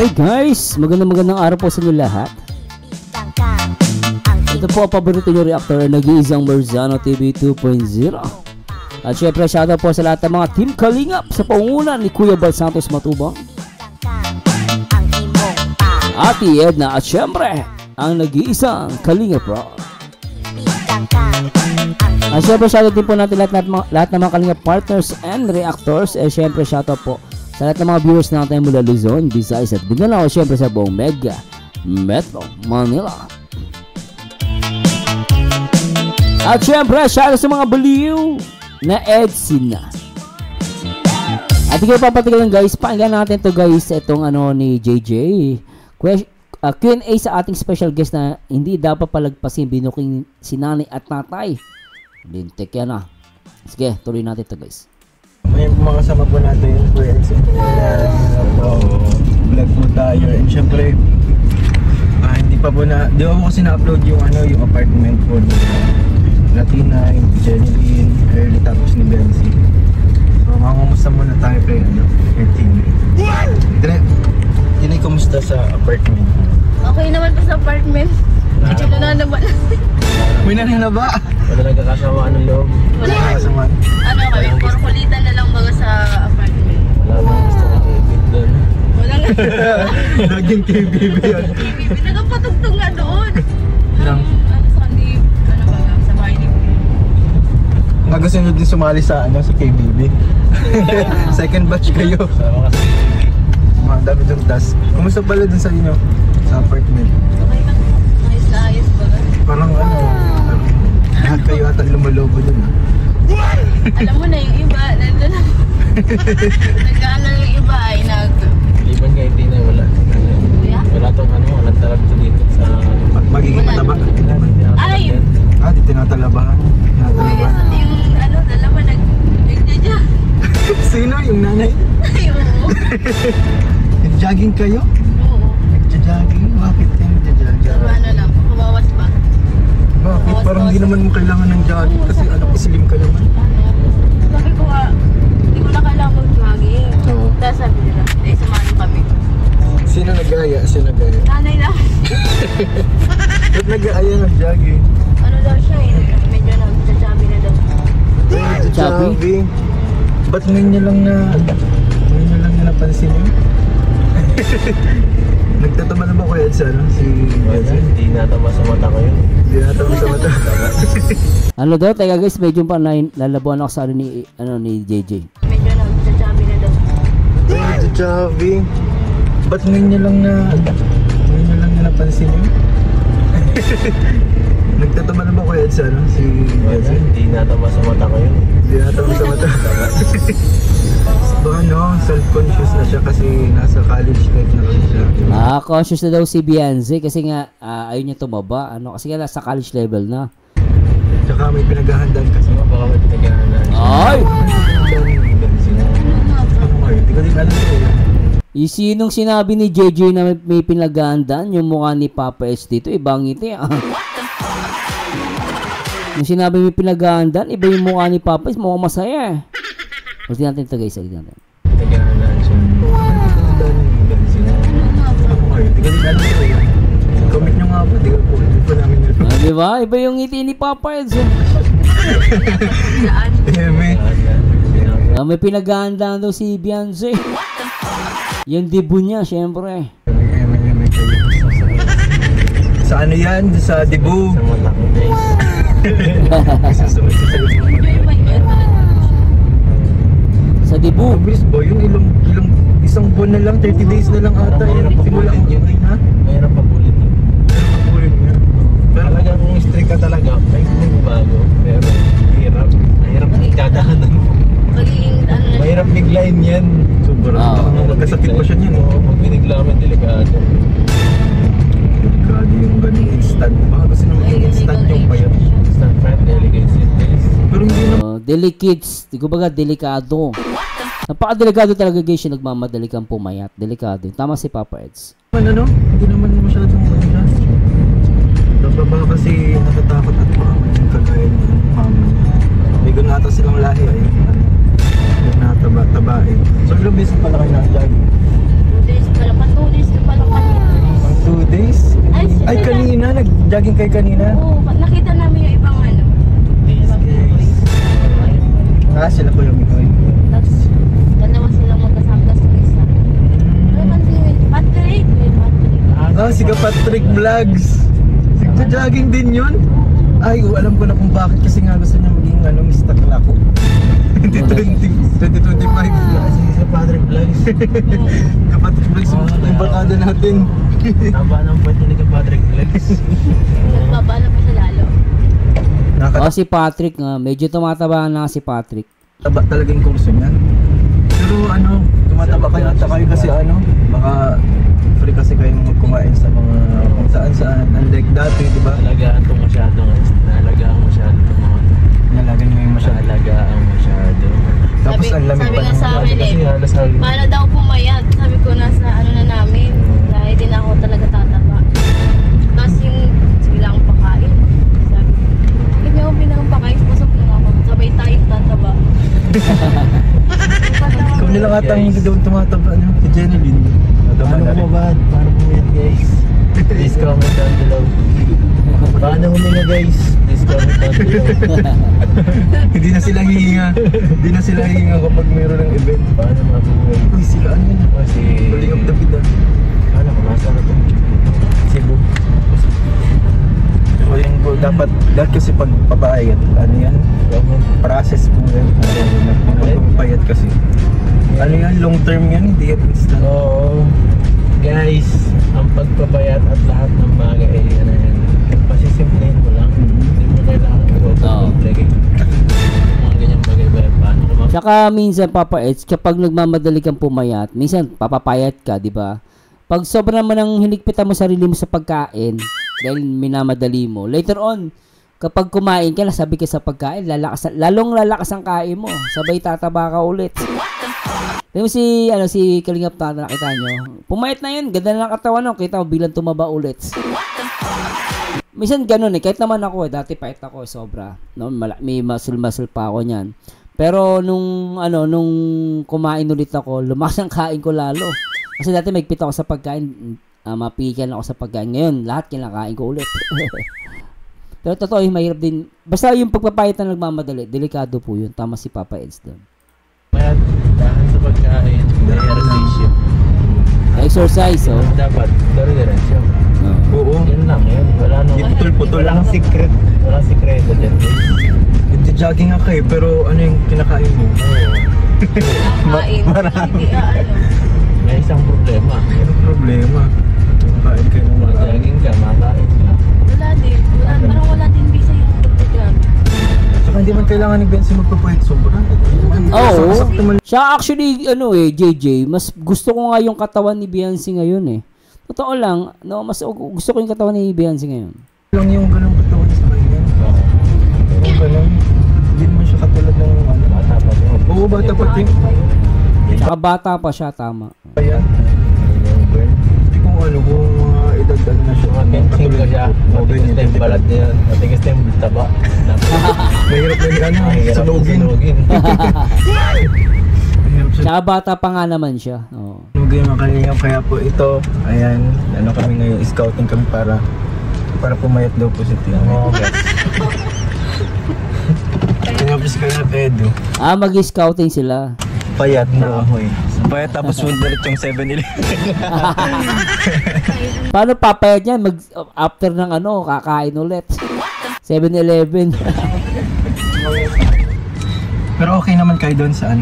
Hi guys! Magandang araw po sa inyo lahat. Ito po ang paborito nyo reactor, nag-iisang Marzano TV 2.0. At syempre shoutout po sa lahat ng mga Team Kalingap sa pangunguna ni Kuya Bal Santos Matubang, Ate Edna, at syempre ang nag-iisang Kalingap Pro. At syempre shoutout din po natin lahat ng mga Kalingap partners and reactors. Syempre shoutout po sa lahat ng mga viewers natin mula Luzon, Visayas at Mindanao, syempre sa buong Mega Metro Manila. At syempre shoutout sa mga baliw na Edsina. At hindi ko papatigalan guys, pakinggan natin to guys, itong ano ni JJ Q&A sa ating special guest na hindi dapat palagpasin, binuking si nanay at tatay. Lintik yan ah. Sige, tuloy natin to guys. May mga kasama po natin yung Kuya Edson. Vlog po tayo. And syempre, hindi pa po na, di ako kasi na-upload yung ano, yung apartment po ni Latina, yung Jeneline, early tapos ni Benzi. So makakumusta muna tayo kay ano, kay Tini. Tini, kumusta sa apartment? Okay naman po sa apartment. Medyo nananaban. May nananaba? Wala nagkakasamaan ng loob. Wala. Kasama. Ano kami, puro kulitan na lang baga sa apartment. Wala bang gusto kong i-ibig doon. Wala nga. Naging KBB yan. Pinagpatugtog nga doon. Lang. Ano sa hindi, ano baga, sa bahay ni Nga gusto nyo din sumali sa ano, sa KBB. Second batch kayo. Sama kasi Mga dami yung task. Kumusta pala dun sa inyo? Sa apartment? Okay lang. Ayos na ayos baga. Parang ano, lahat kayo ata lumalobo dun ah. Alam mo na yung iba, nandun lang. Nag-aaral yung iba ay liban kay Tina, wala. Wala tong ano, walang talab to dito sa Magiging mataba. Ay! Di tinatalabahan. Tinatalabahan. Yung ano, dalawa nag-judge. Sino? Yung nanay? Ay, oo. Nag-jogging kayo? Oo. Nag-jogging? Bakit kayo nag-jogging? Sa ano lang, kumawas pa. Bakit? Parang hindi naman mo kailangan ng jogging kasi ano, slim ka naman. Sabi ko nga, hindi ko na kailangan mag-jogging. Oo. Tapos sabi nila, samahan kami. Sino nag-aaya? Sino nag-aaya? Nanay lang. Ba't nag-aaya nag-jogging? Ano daw siya medyo nag-chubby na daw. Nag-jogging? Ba't ngayon niya lang napansin yun? Nagtatama na ba Kuya Ed sa ano? Si Benson? hindi natama sa mata ko yun. Hindi natama sa mata. Ano daw, teka guys, medyo pa lalabuan ako sa ano ni JJ. Medyo nag-chubby na daw. Nag-jogging? Ba't ngayon niya lang napansin yun? Nagtatama na ba Kuya Ed sa ano? Si Benson? Hindi natama sa mata ko yun. Hindi natama sa mata. Baka no, self-conscious na siya kasi nasa college life na kasi siya. Conscious na daw si Beyonce kasi nga ayun niya tumaba. Ano, kasi nga nasa college level na. Tsaka may pinaghahandaan kasi. Baka may pinaghahandaan. Ay! Hindi ko din alam eh. Sinong sinabi ni JJ na may pinaghahandaan? Yung mukha ni Papa H dito, ibang ngiti ah. Yung sinabi may pinaghahandaan, iba yung mukha ni Papa H, mukhang masaya eh. Ulitin natin ito guys, ulitin natin. Pinaghahandaan siya. Hindi ko din alam eh. Comment nyo nga po, hindi ko namin nyo. Diba? Iba yung ngiti ni Papa H. Eme. May pinaghahandaan daw si Beyonce. Yung debut niya, syempre. Eme kayo. Sa ano yan? Sa debut. Sa mata ko guys. Susunod sa cellphone. Sa debut. Mabilis ba yun? Ilang isang buwan na lang, 30 days na lang ata. Simula ang yun, ha? Mayroon pa bulit yun. Ulit nga. Pero talaga kung strict ka talaga, may bago. Pero mahirap magkadaanan mo. Magiging ano na siya. Mahirap biglain yan. Sobrang magkasakit pa siya niyan. Oo, pag biniglaman, delikado. Delikado yung ganun instant. Baka kasi naman yung instant yung payo. Instant friend, delicate days. Pero hindi naman. Delicates. Di ko baga, delikado. Napaka-delikado talaga guys yung nagmamadali kang pumayat. Delikado. Tama si Papa Eds. Ano? Hindi naman masyadong ano. Baka kasi natatakot at baka may kagaya ng mama niya. May gano'n ata silang lahi ay nagtataba-tabain. So ilang beses pala kayo nag-jogging? 2 days pala pa, 2 days na Nagja-jogging kayo kanina? Oo, nakita namin yung ibang ano. Ibang boys. Sila Kuya Mikoy. Tapos, dalawa silang magkasama. Tapos yung isa. Ano man si Patrick? Si Patrick Vlogs. Nagja-jogging din yun? Ay, alam ko na kung bakit. Kasi nga gusto niya maging Mr. Klako. 2025. Si Patrick Vlogs. Patrick Vlogs, yung barkada natin. Taba ng pwede ni Patrick Vlogs. Nagbabala pa siya lalo. Si Patrick nga, medyo tumataba na si Patrick. Taba talaga yung kurso niya. Pero tumataba kayo ata kayo kasi baka free kasi kayong kumain sa mga kung saan. Unlike dati, di ba? Nalagaan ito masyado guys. Nalagaan masyado ito mga ito. Nalagan mo yung masyado. Nalagaan masyado. Tapos ang lamig sabi pa nga ng sa amin Kasi halos paano daw pumayat? Sabi ko nasa ano na namin. Dahil din ako talaga tataba. Tapos sige lang akong pakain. Sabi ko, hindi ako pinakapakain. Pasok lang ako. Sabay tayong tataba. Ikaw nila atang doon tumataba si Jeneline. Paano bumabad? Paano pumayat guys? Please comment down below. Paano huminga guys? Please comment down below. Hindi na sila hihinga kapag mayroon ng event. Paano mabuhay? Uy, sila ano yun? Kasi Buling of the Bid paano kung nasa na ito? Cebu. So yung dapat kasi pag papayat, yan? Process po yan. Pagpapayat kasi. Yan, long term yan, hindi yan instant. Oo. Guys, ang pagpapayat at lahat ng bagay ay yan. Pasisimplahin mo lang. Hindi mo kailangan i-overcomplicate. Mga ganyang bagay-bagay. Paano ko Tsaka minsan Papa Eds, kapag nagmamadali kang pumayat, minsan papapayat ka, di ba? Pag sobrang naman ang hiligpitan mo sarili mo sa pagkain, dahil minamadali mo, later on, kapag kumain ka, sabi ka sa pagkain, lalong lalakas ang kain mo. Sabay tataba ka ulit. Tingnan mo si Kalingap Tata, nakita nyo. Pumayat na yun, ganda na ng katawan no, kita mo bilang tumaba ulit. Minsan ganun kahit naman ako dati payat ako sobra. No, may muscle pa ako niyan. Pero nung kumain ulit ako, lumakas ang kain ko lalo. Kasi dati magpit ako sa pagkain, mapigilan ako sa pagkain. Ngayon, lahat kinakain ko ulit. Pero totoo, mahirap din. Basta yung pagpapayat na nagmamadali, delikado po yun. Tama si Papa Eds doon. mayat dahil sa pagkain, ehersisyo. Exercise, oh. Dapat, dire-diretso. Oo. Yan lang, yan. Wala nang... Di putol-putol lang. secret. Walang sikreto dyan. Nagja-jogging nga kayo, pero ano yung kinakain mo? Kain. Hindi May isang problema. Anong problema? Kumakain kayo ng marami. Jogging ka, makain ka. Wala din. Parang wala din visa yung program. Saka hindi man kailangan ni Benzi magpapahit sobra. Oo. Sakto man. Siya actually, JJ, mas gusto ko nga yung katawan ni Beyonce ngayon eh. Totoo lang, no, mas gusto ko yung katawan ni Beyonce ngayon. Lang yung ganong katawan sa kanya. Oo, ganun. Hindi naman siya katulad ng Bata pa siya. Oo, bata pa din. Tsaka bata pa siya, tama. Kaya, hindi kung kung edad na siya. Mga benching ka siya. Matigas na yung balat niya. Matigas na yung taba. Mahirap na yung Mahirap sunugin. sunugin. Mahirap siya. Tsaka bata pa nga naman siya. Oo. Sunugin mga kalingap. Kaya po ito, ayan, kami ngayon, scouting kami para pumayat daw po si Tia. Oo, guys. Tinapos ka na pedo. Mag-scouting sila. Payat na ako eh. Payat tapos diretsong 7-Eleven. Paano papayat yan? After ng kakain ulit. 7-Eleven. Pero okay naman kayo doon sa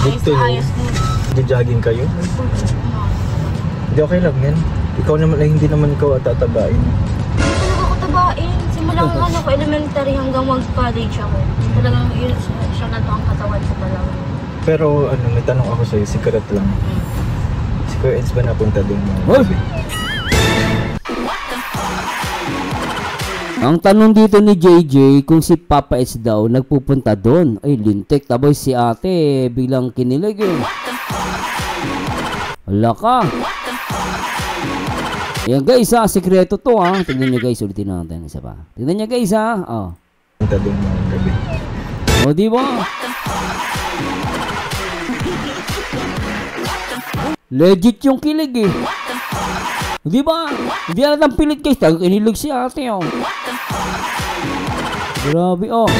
Ayos na ayos mo. Jogging kayo? Hindi okay lang yan. Ikaw naman ay hindi naman ikaw tatabain. Hindi talaga ako tabain. Simulang ko elementary hanggang mag-college ako. Talagang yun siya na ang katawan ko talaga. Pero may tanong ako sa'yo, secret lang. Si Kuya Eds ba napunta doon? Ang tanong dito ni JJ kung si Papa Eds daw nagpupunta doon. Ay, lintik. Tapos si ate bilang kinilig eh. Wala ka. Ayan guys sikreto to Tignan nyo guys, ulitin natin isa pa. Tignan nyo guys Punta doon mga gabi. O diba? Legit yung kilig eh. Di ba? Hindi natin pilit guys. Talagang inilig si ate oh. Grabe oh.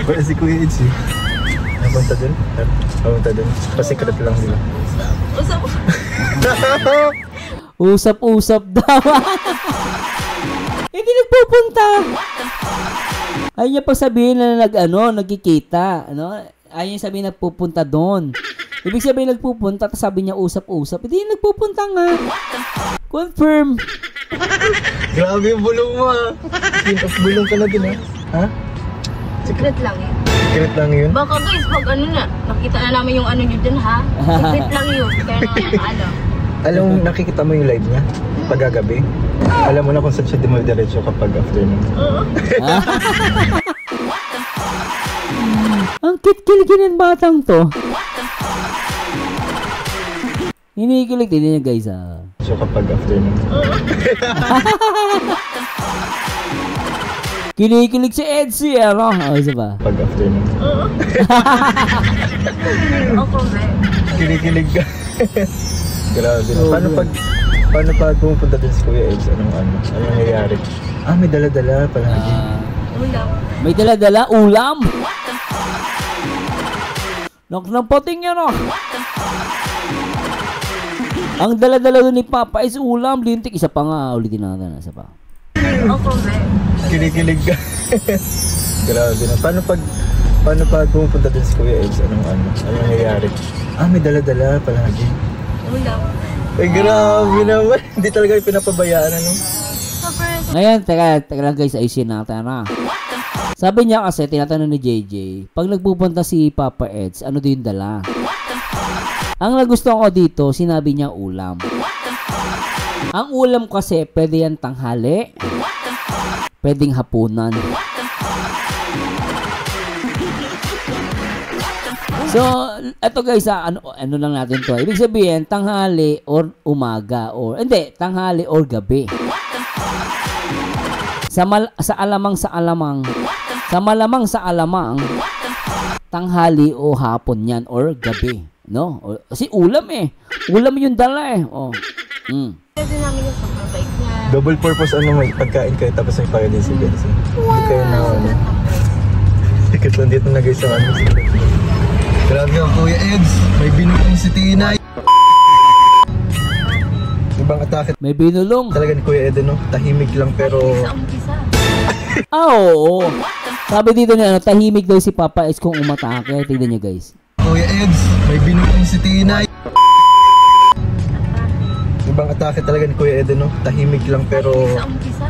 Wala si Kuya Eds eh. Napunta dun? Napunta dun. Pasikret lang nila. Usap-usap daw. Hindi nagpupunta. Ayaw niya pa sabihin na nagkikita. Ayaw niya sabihin nagpupunta doon. Ibig sabihin nagpupunta, tapos sabi niya usap-usap. Hindi nagpupunta nga. Confirm. Grabe yung bulong mo ah. Bulong ka na din ah. Ha? Secret lang eh. Secret lang yun? Baka guys, pag nakita na namin yung nyo dun ha. Secret lang yun. Kaya nakakaalam. Alam mo, nakikita mo yung live niya? Pagkagabi? Alam mo na kung saan siya dumadiretso kapag afternoon. Oo. Ang kit-kiligin ng batang to. Hinikilig din niya guys ah. So kapag afternoon. Kinikilig si Edsy ano? Isa ba? Kapag afternoon. Ako ba? Kinikilig ka. Grabe na. Paano pag pumunta din si Kuya Eds? Anong nangyayari? May dala-dala palagi. Ulam. May dala-dala ulam. Ng pating yan oh. Ang dala-dala doon ni Papa is ulam, lintik. Isa pa nga, ulitin natin. Isa pa. Ako ba? Kinikilig ka. Grabe na. Paano pag pumunta din si Kuya Eds? Anong nangyayari? May dala-dala palagi. Ulam. Ay, grabe naman. Hindi talaga yung pinapabayaan, ano? Ngayon, teka lang guys, ayusin natin na. Sabi niya kasi, tinatanong ni JJ, pag nagpupunta si Papa Eds, ano din dala? Ang nagustuhan ko dito, sinabi niya ulam. Ang ulam kasi, pwede yan tanghali, pwedeng hapunan. So, eto guys, ano lang natin to. Ibig sabihin, tanghali or umaga or hindi, tanghali or gabi. Sa malamang sa alamang, tanghali o hapon yan or gabi, no? Kasi ulam eh. Ulam yung dala eh. Oh. Pwede namin yung super-bike niya. Double purpose may pagkain kayo tapos may pagkain din si Benzi. Hindi kayo na Sikat lang dito na guys sa Grabe ang Kuya Eds, may binulong si Tinay. Ibang atake May binulong. talaga ni Kuya Ed, no? Tahimik lang pero Sa umpisa. Oo. Sabi dito niya, tahimik daw si Papa Eds kung umatake. Tignan niyo guys. Kuya Eds, may binulong si Tinay. Ibang atake talaga ni Kuya Ed, no? Tahimik lang pero Sa umpisa.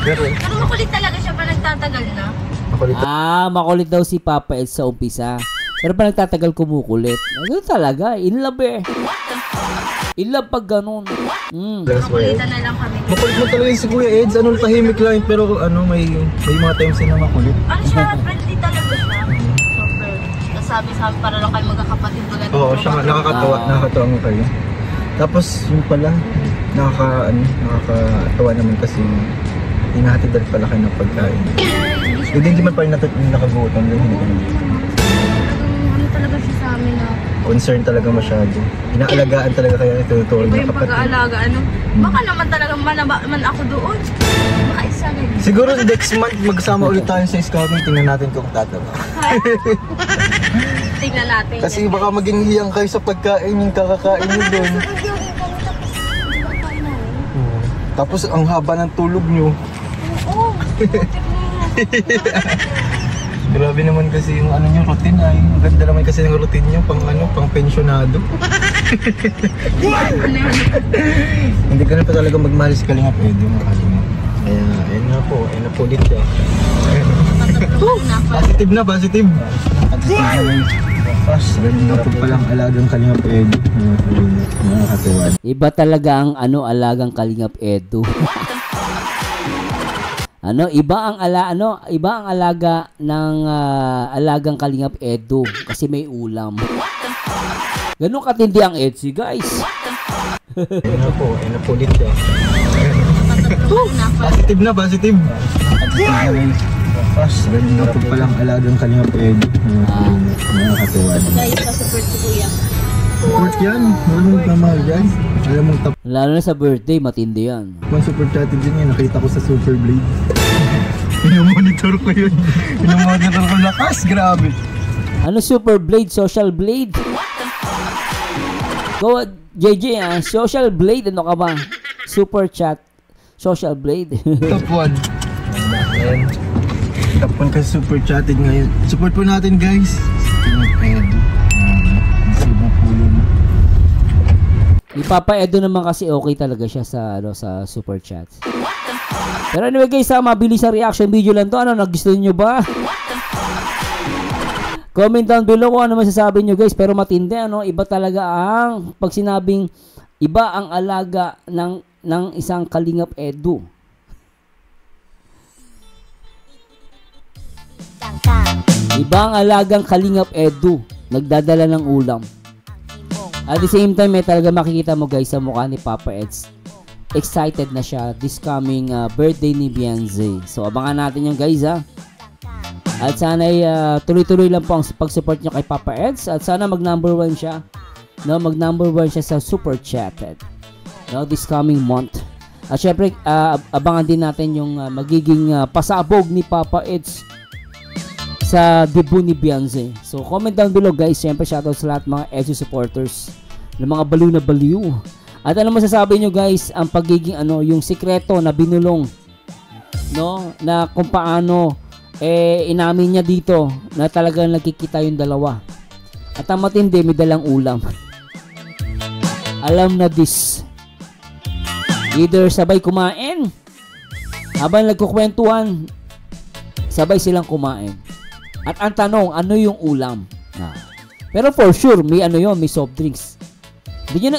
pero Pero makulit talaga siya pa nagtatagal na. makulit. Makulit daw si Papa Eds sa umpisa. Pero pa nagtatagal kumukulit. Ano talaga? In love eh. In love pag ganun. Makulitan na lang kami. Makulit mo talaga si Kuya Eds, tahimik lang pero may mga times na makulit. Ano siya? Friendly talaga siya. Super. Nasabi para lang kayo magkakapatid. Oo, siya nakakatawa mo kayo. Tapos yung pala, nakakatawa naman kasi hinahatid dahil pala kayo ng pagkain. Hindi man pala nakagutom. Ano talaga siya sa amin na Concern talaga masyado. Inaalagaan talaga kaya itutuloy iba na yung kapatid. pag-aalaga. Baka naman talaga man ako doon. Baka isa ganyan. Siguro next month magsama ulit tayo sa scouting. Tingnan natin kung tatama. Tingnan natin. Kasi baka maging hiyang kayo sa pagkain yung kakakain nyo doon. Tapos ang haba ng tulog nyo. Oo. Grabe naman kasi yung nyo routine ay. Ang ganda naman kasi ng routine nyo pang pensyonado. Hindi ka na pa talaga magmahal si Kalingap Edo mga Kalingap. Kaya ayun na po ulit siya. Positive na, positive. Ganda po palang alagang Kalingap Edo. Mga katuwan. Iba talaga ang alagang Kalingap Edo. Iba ang alaga ng alagang Kalingap Edo kasi may ulam. Ganun katindi ang Etsy, guys. Ayun na po ulit siya. Positive na, positive. Ganda po palang alagang Kalingap Edo. Mga katuwan. Guys, pa-support si Kuya. Support yan. Maraming kamahal yan. Alam mong top Lalo na sa birthday, matindi yan. 1 super chatted din yan. Nakita ko sa Super Blade. Pinomonitor ko yun. Pinomonitor ko lakas. Grabe. Ano Super Blade? Social Blade? Go, JJ, Social Blade, ano ka ba? Super Chat, Social Blade. Top 1. Ayan. Top 1 kasi super chatted ngayon. Support po natin guys. Ed. Receive na po yun. Ni Papa Edo naman kasi okay talaga siya sa sa Super Chat. Pero anyway guys, mabilis sa reaction video lang to. Ano, nagustuhan nyo ba? Comment down below kung ano masasabi nyo guys. Pero matindi, ano, iba talaga ang pag sinabing iba ang alaga ng isang Kalingap Edu. Iba ang alagang Kalingap Edu. Nagdadala ng ulam. At the same time, may talaga makikita mo guys sa mukha ni Papa Eds. Excited na siya this coming birthday ni Beyonce. So abangan natin yung guys ha. At sana ay tuloy-tuloy lang po ang pag-support nyo kay Papa Eds. At sana mag number 1 siya. No, mag number 1 siya sa Super Chatted. No, this coming month. At syempre, abangan din natin yung magiging pasabog ni Papa Eds sa debut ni Beyonce. So comment down below guys. Syempre shoutout sa lahat mga Edsu supporters ng mga baliw na baliw. At ano masasabi nyo guys ang pagiging yung sikreto na binulong, no, na kung paano inamin niya dito na talagang nagkikita yung dalawa. At ang matindi, may dalang ulam. Alam na this. Either sabay kumain, habang nagkukwentuhan, sabay silang kumain. At ang tanong, ano yung ulam? Pero for sure, may may soft drinks.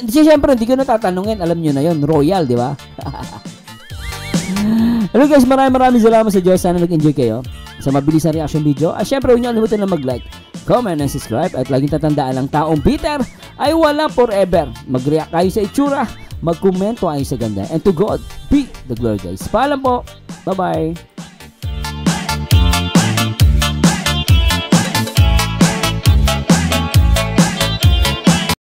Siyempre, hindi ko na tatanungin. Alam nyo na yun, Royal, di ba? Hello guys, maraming salamat sa Diyos. Sana nag-enjoy kayo sa mabilis na reaction video. At syempre, huwag nyo kalimutan na mag-like, comment, and subscribe. At laging tatandaan lang, taong Peter ay wala forever. Mag-react kayo sa itsura, mag-komento kayo sa ganda. And to God be the glory guys. Paalam po. Bye-bye.